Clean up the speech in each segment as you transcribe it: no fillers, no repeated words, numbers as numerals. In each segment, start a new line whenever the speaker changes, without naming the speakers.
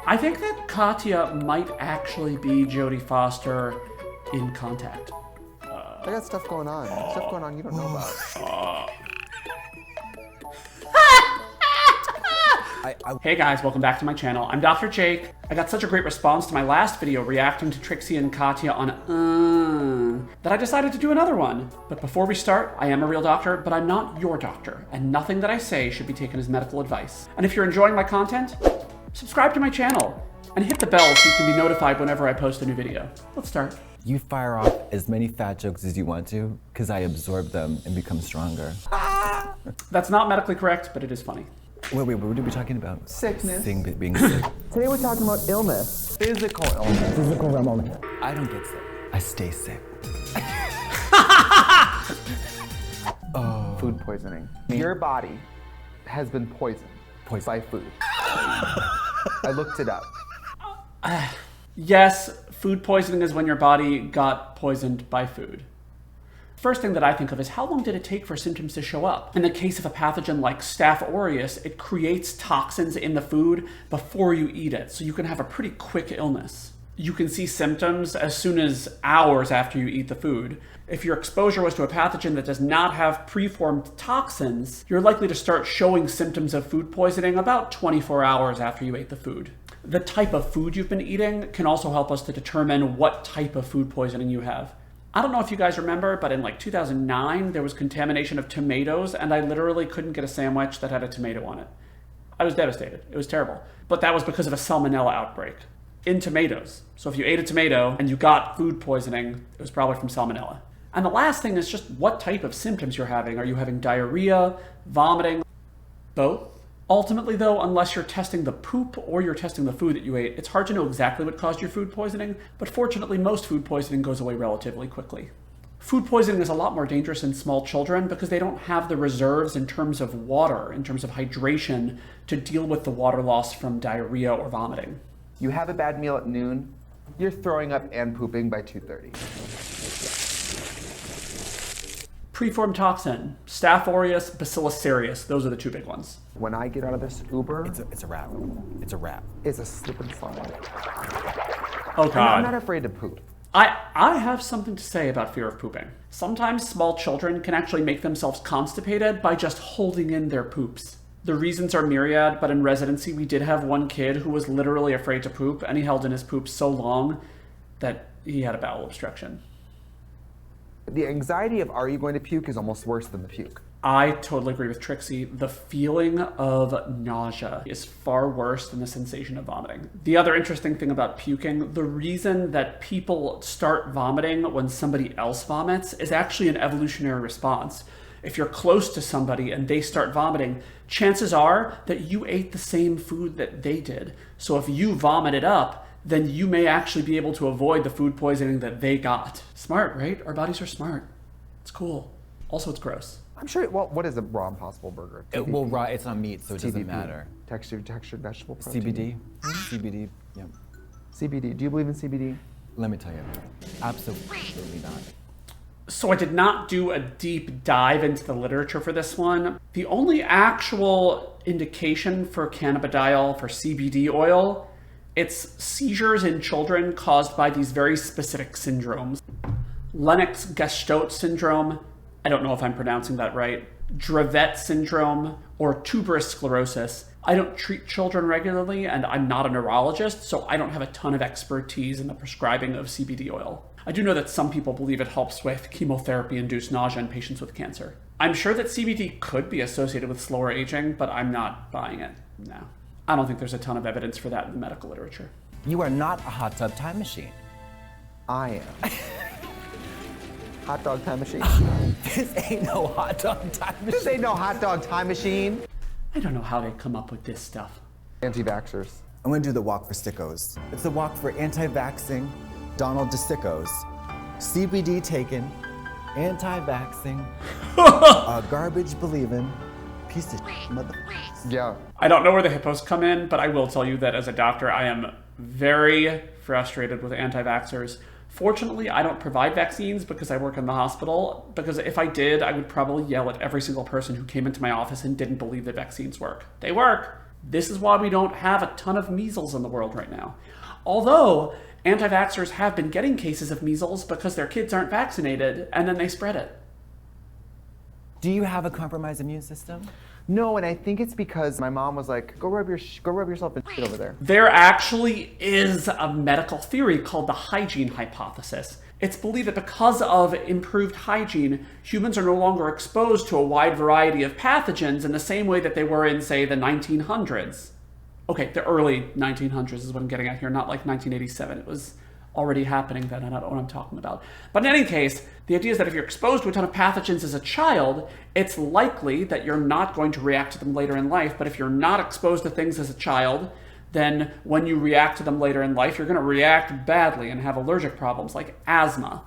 I think that Katya might actually be Jodie Foster in Contact.
I got stuff going on. Stuff going on you don't know about.
Hey guys, welcome back to my channel. I'm Dr. Jake. I got such a great response to my last video reacting to Trixie and Katya on that I decided to do another one. But before we start, I am a real doctor, but I'm not your doctor, and nothing that I say should be taken as medical advice. And if you're enjoying my content, subscribe to my channel and hit the bell so you can be notified whenever I post a new video. Let's start.
You fire off as many fat jokes as you want to, because I absorb them and become stronger.
That's not medically correct, but it is funny.
Wait, what are we talking about?
Sickness.
Being sick.
Today we're talking about illness. Physical illness. Physical realm only.
I don't get sick. I stay sick.
Food poisoning. Your body has been poisoned by food. I looked it up.
Yes, food poisoning is when your body got poisoned by food. First thing that I think of is how long did it take for symptoms to show up? In the case of a pathogen like Staph aureus, it creates toxins in the food before you eat it, so you can have a pretty quick illness. You can see symptoms as soon as hours after you eat the food. If your exposure was to a pathogen that does not have preformed toxins, you're likely to start showing symptoms of food poisoning about 24 hours after you ate the food. The type of food you've been eating can also help us to determine what type of food poisoning you have. I don't know if you guys remember, but in like 2009, there was contamination of tomatoes, and I literally couldn't get a sandwich that had a tomato on it. I was devastated. It was terrible. But that was because of a salmonella outbreak in tomatoes. So if you ate a tomato and you got food poisoning, it was probably from salmonella. And the last thing is just what type of symptoms you're having. Are you having diarrhea, vomiting, both? Ultimately though, unless you're testing the poop or you're testing the food that you ate, it's hard to know exactly what caused your food poisoning, but fortunately most food poisoning goes away relatively quickly. Food poisoning is a lot more dangerous in small children because they don't have the reserves in terms of water, in terms of hydration, to deal with the water loss from diarrhea or vomiting.
You have a bad meal at noon, you're throwing up and pooping by 2:30.
Preformed toxin, Staph aureus, Bacillus cereus, those are the two big ones.
When I get out of this Uber,
It's a wrap. It's a wrap.
it's a slip and slide.
Oh God.
I'm not afraid to poop.
I have something to say about fear of pooping. Sometimes small children can actually make themselves constipated by just holding in their poops. The reasons are myriad, but in residency we did have one kid who was literally afraid to poop, and he held in his poop so long that he had a bowel obstruction.
The anxiety of are you going to puke is almost worse than the puke.
I totally agree with Trixie. The feeling of nausea is far worse than the sensation of vomiting. The other interesting thing about puking, the reason that people start vomiting when somebody else vomits is actually an evolutionary response. If you're close to somebody and they start vomiting, chances are that you ate the same food that they did. So if you vomit it up, then you may actually be able to avoid the food poisoning that they got. Smart, right? Our bodies are smart. It's cool. Also, it's gross.
I'm sure, well, what is a raw Impossible Burger?
Well, raw, it's not meat, so it doesn't
TVP.
matter.
Textured vegetable protein.
CBD? CBD, yeah.
CBD, do you believe in CBD?
Let me tell you, absolutely not.
So I did not do a deep dive into the literature for this one. The only actual indication for cannabidiol, for CBD oil, it's seizures in children caused by these very specific syndromes. Lennox-Gastaut syndrome, I don't know if I'm pronouncing that right, Dravet syndrome, or tuberous sclerosis. I don't treat children regularly, and I'm not a neurologist, so I don't have a ton of expertise in the prescribing of CBD oil. I do know that some people believe it helps with chemotherapy-induced nausea in patients with cancer. I'm sure that CBD could be associated with slower aging, but I'm not buying it, no. I don't think there's a ton of evidence for that in the medical literature.
You are not a hot tub time machine.
I am. Hot dog time machine.
This ain't no hot dog time machine.
This ain't no hot dog time machine.
I don't know how they come up with this stuff.
Anti-vaxxers.
I'm gonna do the walk for sickos. It's the walk for anti-vaxxing Donald DeSickos. CBD taken, anti-vaxxing, garbage believing, piece of mother.
Yeah.
I don't know where the hippos come in, but I will tell you that as a doctor, I am very frustrated with anti-vaxxers. Fortunately, I don't provide vaccines because I work in the hospital, because if I did, I would probably yell at every single person who came into my office and didn't believe that vaccines work. They work, This is why we don't have a ton of measles in the world right now. Although, anti-vaxxers have been getting cases of measles because their kids aren't vaccinated, and then they spread it.
Do you have a compromised immune system?
No, and I think it's because my mom was like, go rub yourself in shit over there.
There actually is a medical theory called the Hygiene Hypothesis. It's believed that because of improved hygiene, humans are no longer exposed to a wide variety of pathogens in the same way that they were in, say, the 1900s. Okay, the early 1900s is what I'm getting at here, not like 1987. It was already happening then, and I don't know what I'm talking about. But in any case, the idea is that if you're exposed to a ton of pathogens as a child, it's likely that you're not going to react to them later in life. But if you're not exposed to things as a child, then when you react to them later in life, you're going to react badly and have allergic problems like asthma.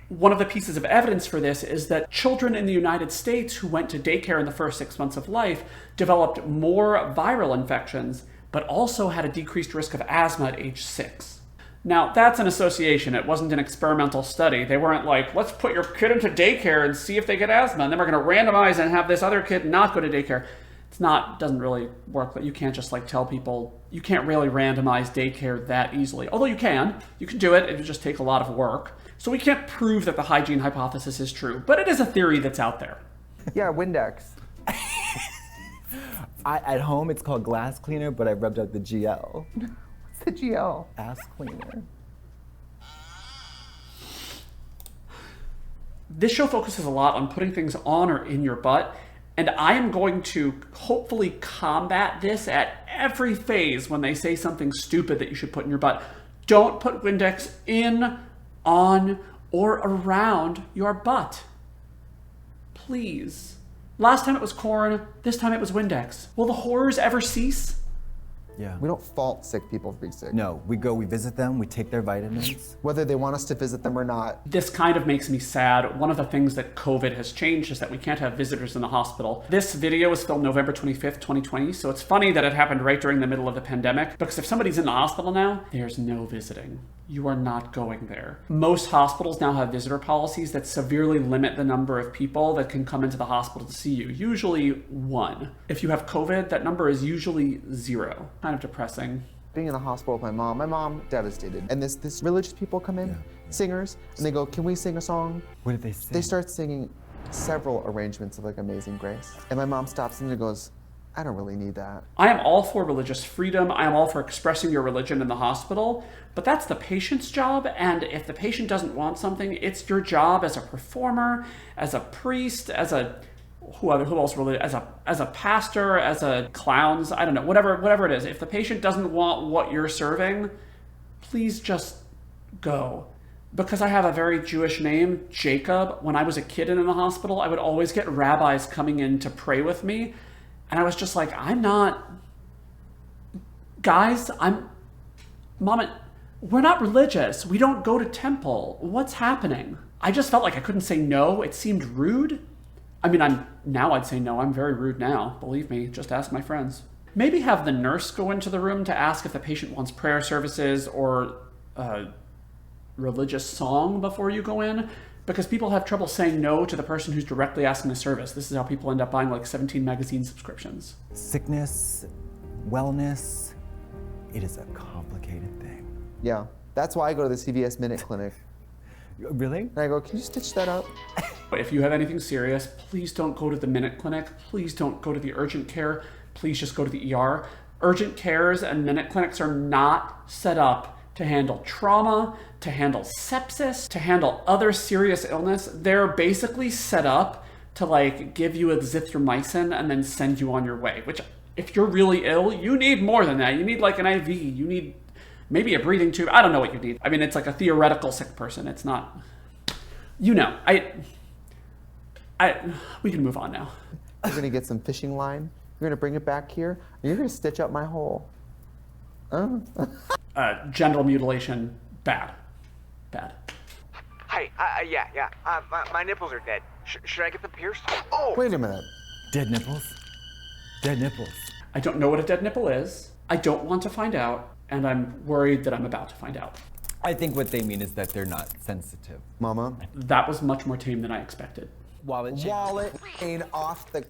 One of the pieces of evidence for this is that children in the United States who went to daycare in the first 6 months of life developed more viral infections, but also had a decreased risk of asthma at age 6. Now, that's an association. It wasn't an experimental study. They weren't like, let's put your kid into daycare and see if they get asthma, and then we're going to randomize and have this other kid not go to daycare. Doesn't really work. You can't just like tell people, you can't really randomize daycare that easily. Although you can do it, it would just take a lot of work. So we can't prove that the hygiene hypothesis is true, but it is a theory that's out there.
Yeah, Windex.
At home, it's called glass cleaner, but I rubbed out the GL.
What's the GL?
Ass cleaner.
This show focuses a lot on putting things on or in your butt, and I am going to hopefully combat this at every phase when they say something stupid that you should put in your butt. Don't put Windex in, on, or around your butt. Please. Last time it was corn, this time it was Windex. Will the horrors ever cease?
Yeah.
We don't fault sick people for being sick.
No, we visit them, we take their vitamins.
Whether they want us to visit them or not.
This kind of makes me sad. One of the things that COVID has changed is that we can't have visitors in the hospital. This video was filmed November 25th, 2020, so it's funny that it happened right during the middle of the pandemic, because if somebody's in the hospital now, there's no visiting. You are not going there. Most hospitals now have visitor policies that severely limit the number of people that can come into the hospital to see you. Usually 1. If you have COVID, that number is usually 0. Kind of depressing.
Being in the hospital with my mom devastated. And this religious people come in, singers, and they go, can we sing a song?
What did they say?
They start singing several arrangements of like Amazing Grace. And my mom stops and goes, I don't really need that.
I am all for religious freedom. I am all for expressing your religion in the hospital, but that's the patient's job. And if the patient doesn't want something, it's your job as a performer, as a priest, as a who else really, as a pastor, as a clowns, I don't know, whatever it is. If the patient doesn't want what you're serving, please just go. Because I have a very Jewish name, Jacob, when I was a kid in the hospital, I would always get rabbis coming in to pray with me. And I was just like, Mama, we're not religious. We don't go to temple. What's happening? I just felt like I couldn't say no. It seemed rude. I mean, now I'd say no. I'm very rude now. Believe me, just ask my friends. Maybe have the nurse go into the room to ask if the patient wants prayer services or a religious song before you go in. Because people have trouble saying no to the person who's directly asking the service. This is how people end up buying like 17 magazine subscriptions.
Sickness, wellness, it is a complicated thing.
Yeah, that's why I go to the CVS Minute Clinic.
Really?
And I go, can you stitch that up?
If you have anything serious, please don't go to the Minute Clinic. Please don't go to the urgent care. Please just go to the ER. Urgent cares and Minute Clinics are not set up to handle trauma, to handle sepsis, to handle other serious illness. They're basically set up to like give you azithromycin and then send you on your way, which if you're really ill, you need more than that. You need like an IV, you need maybe a breathing tube. I don't know what you need. I mean, it's like a theoretical sick person. It's not, we can move on now.
You're gonna get some fishing line. You're gonna bring it back here. And you're gonna stitch up my hole.
Genital mutilation, bad.
Hi, yeah. My nipples are dead. Should I get them pierced? Oh!
Wait a minute.
Dead nipples? Dead nipples.
I don't know what a dead nipple is. I don't want to find out, and I'm worried that I'm about to find out.
I think what they mean is that they're not sensitive.
Mama,
That was much more tame than I expected.
Wallet chain.
wallet chain off the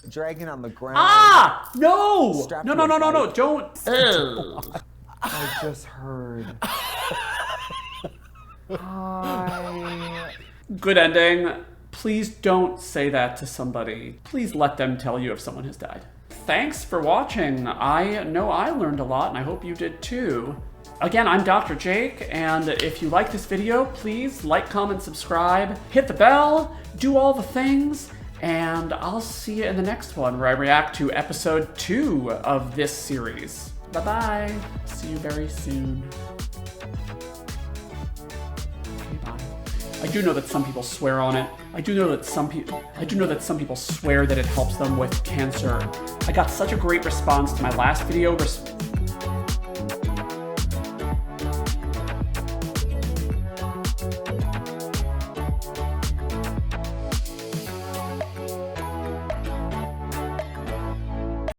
dragging on the ground.
Ah! No!
Strapped
No,
to
no,
his
no, no, no,
body.
don't. Ugh.
I just heard.
Good ending. Please don't say that to somebody. Please let them tell you if someone has died. Thanks for watching. I know I learned a lot, and I hope you did too. Again, I'm Dr. Jake, and if you like this video, please like, comment, subscribe, hit the bell, do all the things, and I'll see you in the next one where I react to episode 2 of this series. Bye-bye. See you very soon. I do know that some people swear on it. I do know that some people swear that it helps them with cancer. I got such a great response to my last video